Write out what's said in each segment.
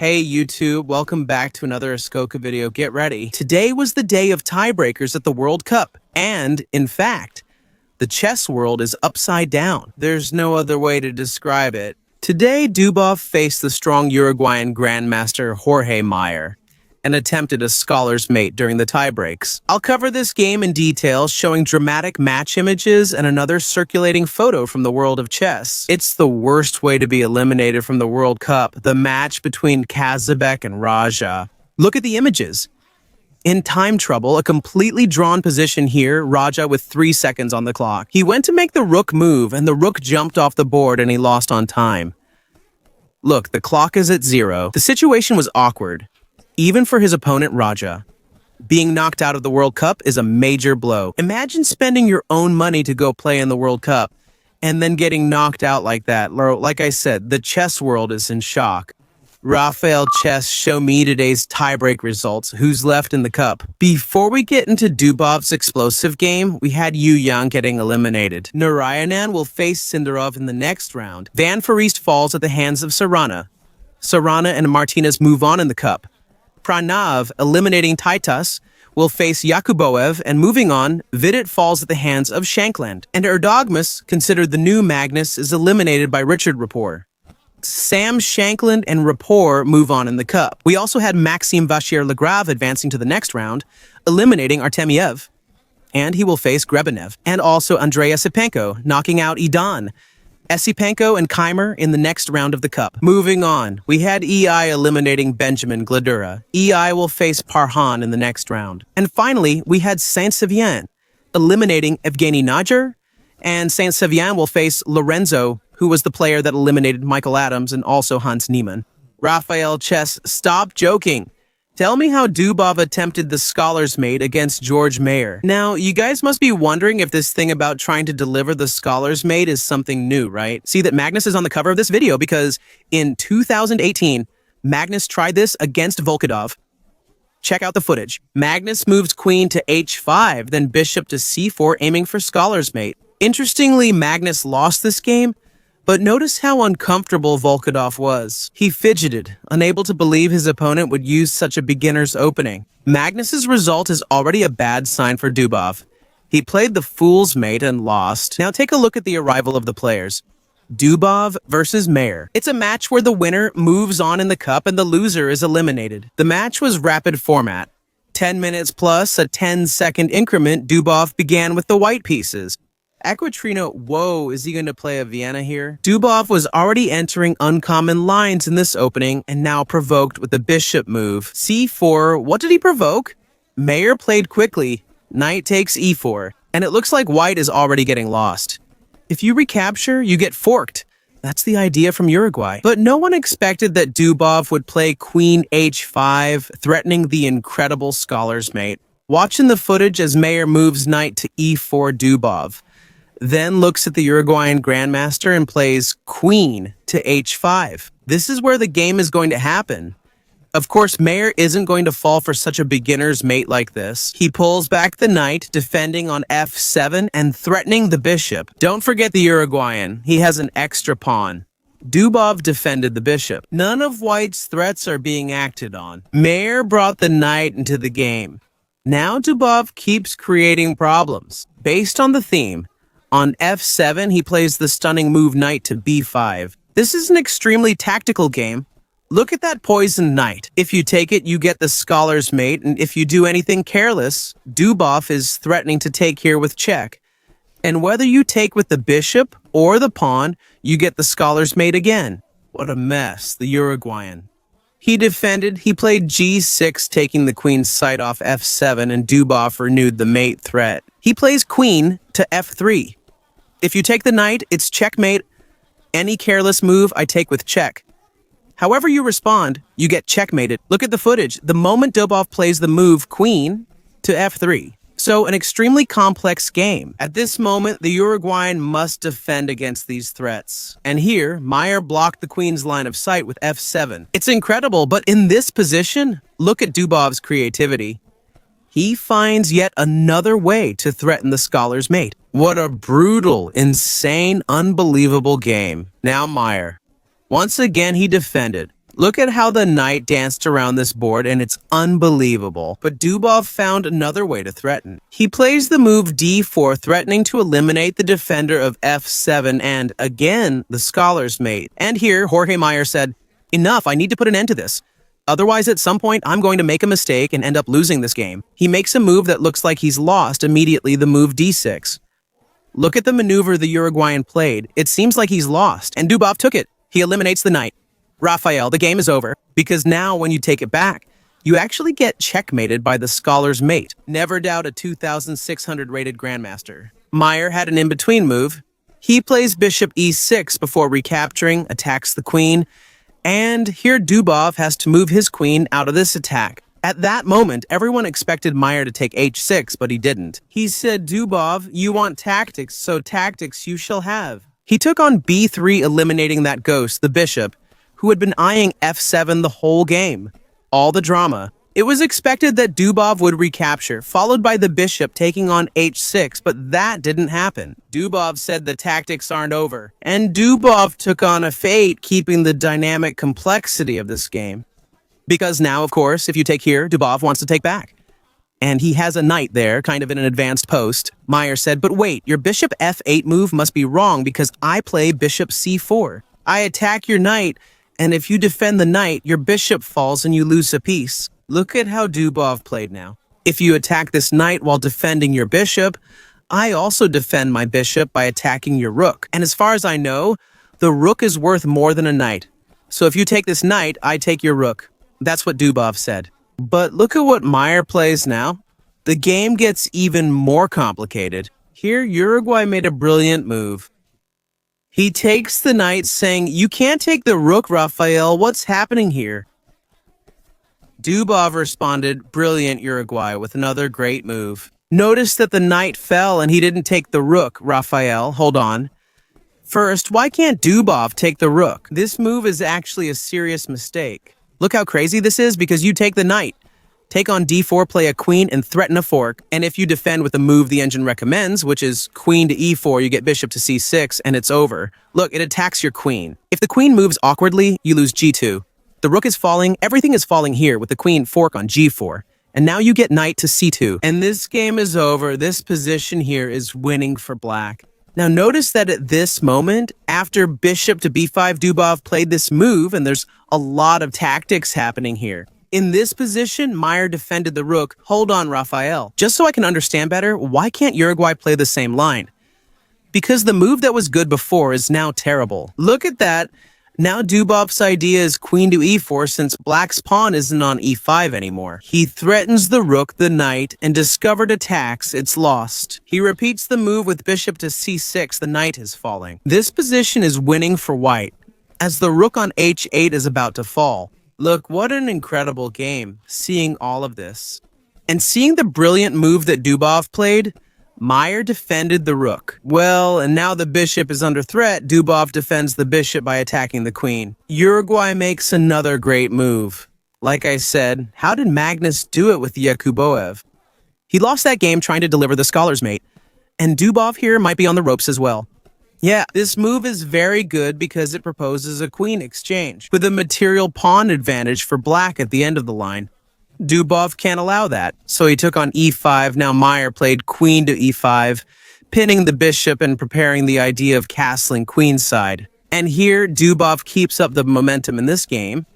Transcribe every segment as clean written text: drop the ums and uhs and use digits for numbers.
Hey YouTube, welcome back to another Askoka video. Get ready. Today was the day of tiebreakers at the World Cup, and in fact, the chess world is upside down. There's no other way to describe it. Today, Dubov faced the strong Uruguayan grandmaster Jorge Meyer and attempted a scholar's mate during the tiebreaks. I'll cover this game in detail, showing dramatic match images and another circulating photo from the world of chess. It's the worst way to be eliminated from the World Cup, the match between Kazabek and Raja. Look at the images. In time trouble, a completely drawn position here, Raja with 3 seconds on the clock. He went to make the rook move, and the rook jumped off the board and he lost on time. Look, the clock is at 0. The situation was awkward, even for his opponent Raja. Being knocked out of the World Cup is a major blow. Imagine spending your own money to go play in the World Cup and then getting knocked out like that. Like I said, the chess world is in shock. Rafael Chess, show me today's tiebreak results. Who's left in the cup? Before we get into Dubov's explosive game, we had Yu Yang getting eliminated. Narayanan will face Sindarov in the next round. Van Foreest falls at the hands of Sarana. Sarana and Martinez move on in the cup. Pranav, eliminating Taitas, will face Yakuboev, and moving on, Vidit falls at the hands of Shankland. And Erdogmus, considered the new Magnus, is eliminated by Richard Rapport. Sam Shankland and Rapport move on in the cup. We also had Maxime Vachier-Lagrave advancing to the next round, eliminating Artemiev, and he will face Grebenev. And also Andrei Esipenko, knocking out Idan. Esipenko and Keimer in the next round of the cup. Moving on, we had EI eliminating Benjamin Gladura. EI will face Parhan in the next round. And finally, we had Saint-Sevian eliminating Evgeny Najar, and Saint-Sevian will face Lorenzo, who was the player that eliminated Michael Adams and also Hans Niemann. Rafael Chess, stop joking. Tell me how Dubov attempted the scholar's mate against George Meyer. Now, you guys must be wondering if this thing about trying to deliver the scholar's mate is something new, right? See that Magnus is on the cover of this video because in 2018, Magnus tried this against Volkodov. Check out the footage. Magnus moves queen to h5, then bishop to c4, aiming for scholar's mate. Interestingly, Magnus lost this game, but notice how uncomfortable Volkodov was. He fidgeted, unable to believe his opponent would use such a beginner's opening. Magnus's result is already a bad sign for Dubov. He played the fool's mate and lost. Now take a look at the arrival of the players. Dubov versus Meyer. It's a match where the winner moves on in the cup and the loser is eliminated. The match was rapid format. 10 minutes plus a 10-second increment. Dubov began with the white pieces. Aquatrino, whoa, is he going to play a Vienna here? Dubov was already entering uncommon lines in this opening and now provoked with the bishop move. c4, what did he provoke? Meyer played quickly. Knight takes e4, and it looks like white is already getting lost. If you recapture, you get forked. That's the idea from Uruguay. But no one expected that Dubov would play queen h5, threatening the incredible scholar's mate. Watch in the footage as Meyer moves knight to e4 Dubov. Then looks at the Uruguayan grandmaster and plays queen to h5. This is where the game is going to happen. Of course, Meyer isn't going to fall for such a beginner's mate like this. He pulls back the knight, defending on f7 and threatening the bishop. Don't forget the Uruguayan. He has an extra pawn. Dubov defended the bishop. None of white's threats are being acted on. Meyer brought the knight into the game. Now Dubov keeps creating problems. Based on the theme, on f7, he plays the stunning move knight to b5. This is an extremely tactical game. Look at that poisoned knight. If you take it, you get the scholar's mate, and if you do anything careless, Dubov is threatening to take here with check. And whether you take with the bishop or the pawn, you get the scholar's mate again. What a mess, the Uruguayan. He defended, he played g6, taking the queen's sight off f7, and Dubov renewed the mate threat. He plays queen to f3. If you take the knight, it's checkmate. Any careless move, I take with check. However you respond, you get checkmated. Look at the footage. The moment Dubov plays the move queen to f3. So an extremely complex game. At this moment, the Uruguayan must defend against these threats. And here, Meyer blocked the queen's line of sight with f7. It's incredible, but in this position, look at Dubov's creativity. He finds yet another way to threaten the scholar's mate. What a brutal, insane, unbelievable game. Now Meyer. Once again, he defended. Look at how the knight danced around this board, and it's unbelievable. But Dubov found another way to threaten. He plays the move d4, threatening to eliminate the defender of f7 and, again, the scholar's mate. And here, Jorge Meyer said, "Enough, I need to put an end to this. Otherwise, at some point, I'm going to make a mistake and end up losing this game." He makes a move that looks like he's lost immediately, the move d6. Look at the maneuver the Uruguayan played. It seems like he's lost, and Dubov took it. He eliminates the knight. Rafael, the game is over, because now when you take it back, you actually get checkmated by the scholar's mate. Never doubt a 2,600 rated grandmaster. Meyer had an in-between move. He plays bishop e6 before recapturing, attacks the queen, and here Dubov has to move his queen out of this attack. At that moment, everyone expected Meyer to take h6, but he didn't. He said, "Dubov, you want tactics, so tactics you shall have." He took on b3, eliminating that ghost, the bishop, who had been eyeing f7 the whole game. All the drama. It was expected that Dubov would recapture, followed by the bishop taking on h6, but that didn't happen. Dubov said the tactics aren't over, and Dubov took on a fate, keeping the dynamic complexity of this game. Because now, of course, if you take here, Dubov wants to take back. And he has a knight there, kind of in an advanced post. Meyer said, "But wait, your bishop f8 move must be wrong because I play bishop c4. I attack your knight, and if you defend the knight, your bishop falls and you lose a piece." Look at how Dubov played now. If you attack this knight while defending your bishop, I also defend my bishop by attacking your rook. And as far as I know, the rook is worth more than a knight. So if you take this knight, I take your rook. That's what Dubov said. But look at what Meyer plays now. The game gets even more complicated. Here, Uruguay made a brilliant move. He takes the knight, saying, "You can't take the rook, Rafael. What's happening here?" Dubov responded, "Brilliant, Uruguay," with another great move. Notice that the knight fell and he didn't take the rook, Rafael. Hold on. First, why can't Dubov take the rook? This move is actually a serious mistake. Look how crazy this is because you take the knight. Take on d4, play a queen, and threaten a fork. And if you defend with the move the engine recommends, which is queen to e4, you get bishop to c6, and it's over. Look, it attacks your queen. If the queen moves awkwardly, you lose g2. The rook is falling, everything is falling here with the queen fork on g4. And now you get knight to c2. And this game is over. This position here is winning for black. Now notice that at this moment, after bishop to b5, Dubov played this move, and there's a lot of tactics happening here. In this position, Meyer defended the rook. Hold on, Rafael. Just so I can understand better, why can't Uruguay play the same line? Because the move that was good before is now terrible. Look at that. Now Dubov's idea is queen to e4 since black's pawn isn't on e5 anymore. He threatens the rook, the knight, and discovered attacks, it's lost. He repeats the move with bishop to c6, the knight is falling. This position is winning for white, as the rook on h8 is about to fall. Look, what an incredible game, seeing all of this. And seeing the brilliant move that Dubov played, Meyer defended the rook. Well, and now the bishop is under threat, Dubov defends the bishop by attacking the queen. Uruguay makes another great move. Like I said, how did Magnus do it with Yakuboev? He lost that game trying to deliver the scholar's mate, and Dubov here might be on the ropes as well. Yeah, this move is very good because it proposes a queen exchange, with a material pawn advantage for black at the end of the line. Dubov can't allow that, so he took on e5. Now Meyer played queen to e5, pinning the bishop and preparing the idea of castling queenside. And here, Dubov keeps up the momentum in this game.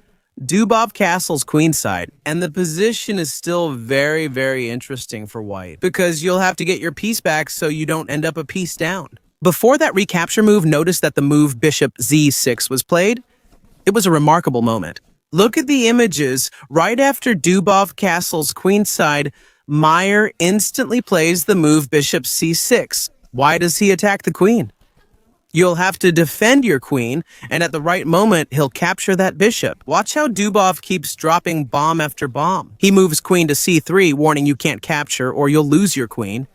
Dubov castles queenside, and the position is still very, very interesting for white, because you'll have to get your piece back so you don't end up a piece down. Before that recapture move, notice that the move bishop z6 was played. It was a remarkable moment. Look at the images. Right after Dubov castles queenside, Meyer instantly plays the move bishop c6. Why does he attack the queen? You'll have to defend your queen, and at the right moment, he'll capture that bishop. Watch how Dubov keeps dropping bomb after bomb. He moves queen to c3, warning you can't capture or you'll lose your queen.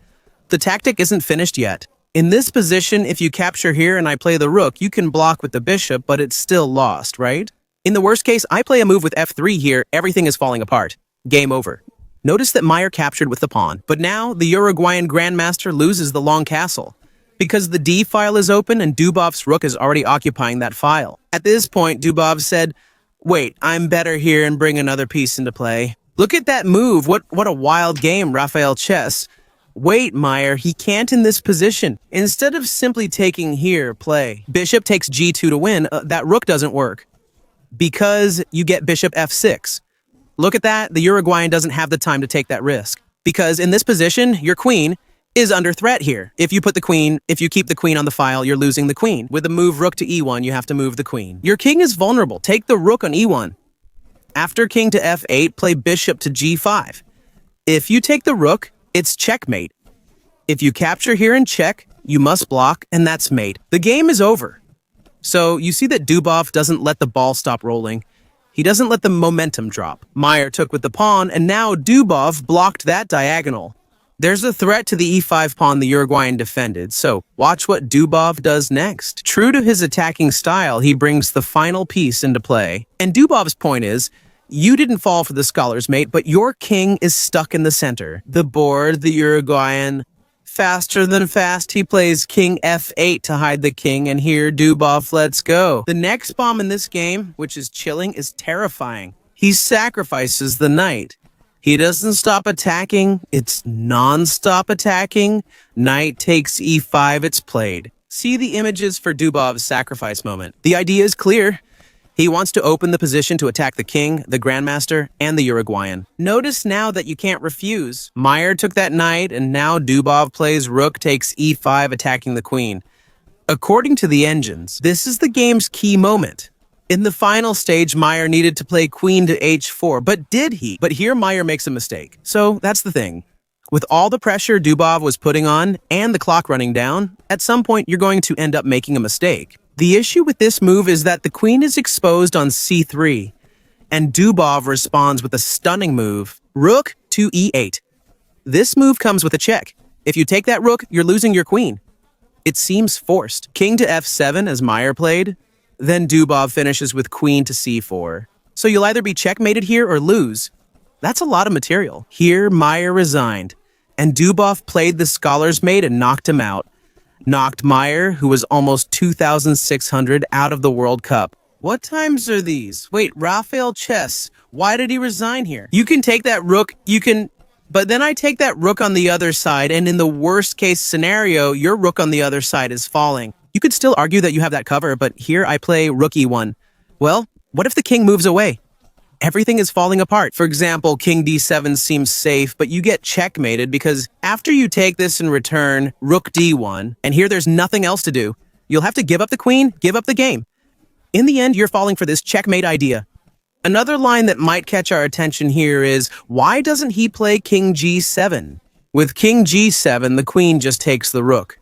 The tactic isn't finished yet. In this position, if you capture here and I play the rook, you can block with the bishop, but it's still lost, right? In the worst case, I play a move with f3 here, everything is falling apart. Game over. Notice that Meyer captured with the pawn, but now the Uruguayan grandmaster loses the long castle, because the d file is open and Dubov's rook is already occupying that file. At this point, Dubov said, Wait, I'm better here and bring another piece into play. Look at that move. What a wild game, Raphael Chess. Wait, Meyer, he can't in this position. Instead of simply taking here, play. Bishop takes g2 to win. That rook doesn't work. Because you get bishop f6. Look at that. The Uruguayan doesn't have the time to take that risk. Because in this position, your queen is under threat here. If you keep the queen on the file, you're losing the queen. With the move rook to e1, you have to move the queen. Your king is vulnerable. Take the rook on e1. After king to f8, play bishop to g5. If you take the rook, it's checkmate. If you capture here and check, you must block, and that's mate. The game is over. So you see that Dubov doesn't let the ball stop rolling. He doesn't let the momentum drop. Meyer took with the pawn, and now Dubov blocked that diagonal. There's a threat to the e5 pawn the Uruguayan defended, so watch what Dubov does next. True to his attacking style, he brings the final piece into play. And Dubov's point is, you didn't fall for the scholar's mate, but your king is stuck in the center. The board, the Uruguayan, faster than fast, he plays king f8 to hide the king, and here Dubov lets go. The next bomb in this game, which is chilling, is terrifying. He sacrifices the knight. He doesn't stop attacking, it's non-stop attacking. Knight takes e5, it's played. See the images for Dubov's sacrifice moment. The idea is clear. He wants to open the position to attack the king, the grandmaster, and the Uruguayan. Notice now that you can't refuse. Meyer took that knight, and now Dubov plays rook takes e5, attacking the queen. According to the engines, this is the game's key moment. In the final stage, Meyer needed to play queen to h4, but did he? But here Meyer makes a mistake. So that's the thing. With all the pressure Dubov was putting on and the clock running down, at some point you're going to end up making a mistake. The issue with this move is that the queen is exposed on c3, and Dubov responds with a stunning move, rook to e8. This move comes with a check. If you take that rook, you're losing your queen. It seems forced. King to f7 as Meyer played, then Dubov finishes with queen to c4. So you'll either be checkmated here or lose. That's a lot of material. Here, Meyer resigned, and Dubov played the scholar's mate and knocked him out. Knocked Meyer, who was almost 2,600, out of the World Cup. What times are these? Wait, Raphael Chess, why did he resign here? You can take that rook, but then I take that rook on the other side, and in the worst case scenario, your rook on the other side is falling. You could still argue that you have that cover, but here I play rook e1. Well, what if the king moves away? Everything is falling apart. For example, king d7 seems safe, but you get checkmated because after you take this in return, rook d1, and here there's nothing else to do. You'll have to give up the queen, give up the game. In the end, you're falling for this checkmate idea. Another line that might catch our attention here is, why doesn't he play king g7? With king g7, the queen just takes the rook.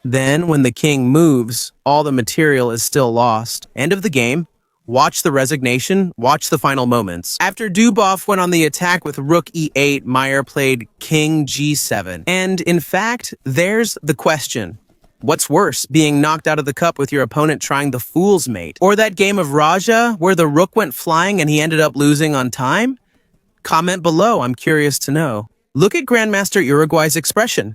Then, when the king moves, all the material is still lost. End of the game. Watch the resignation, watch the final moments. After Dubov went on the attack with rook e8, Meyer played king g7. And in fact, there's the question. What's worse, being knocked out of the cup with your opponent trying the fool's mate? Or that game of Raja where the rook went flying and he ended up losing on time? Comment below, I'm curious to know. Look at Grandmaster Uruguay's expression.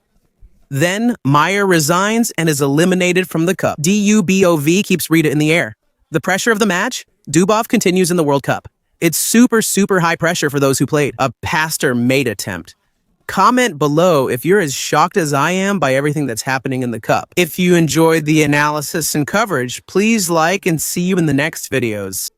Then, Meyer resigns and is eliminated from the cup. Dubov keeps Rita in the air. The pressure of the match, Dubov continues in the World Cup. It's super high pressure for those who played. A pastor mate attempt. Comment below if you're as shocked as I am by everything that's happening in the cup. If you enjoyed the analysis and coverage, please like and see you in the next videos.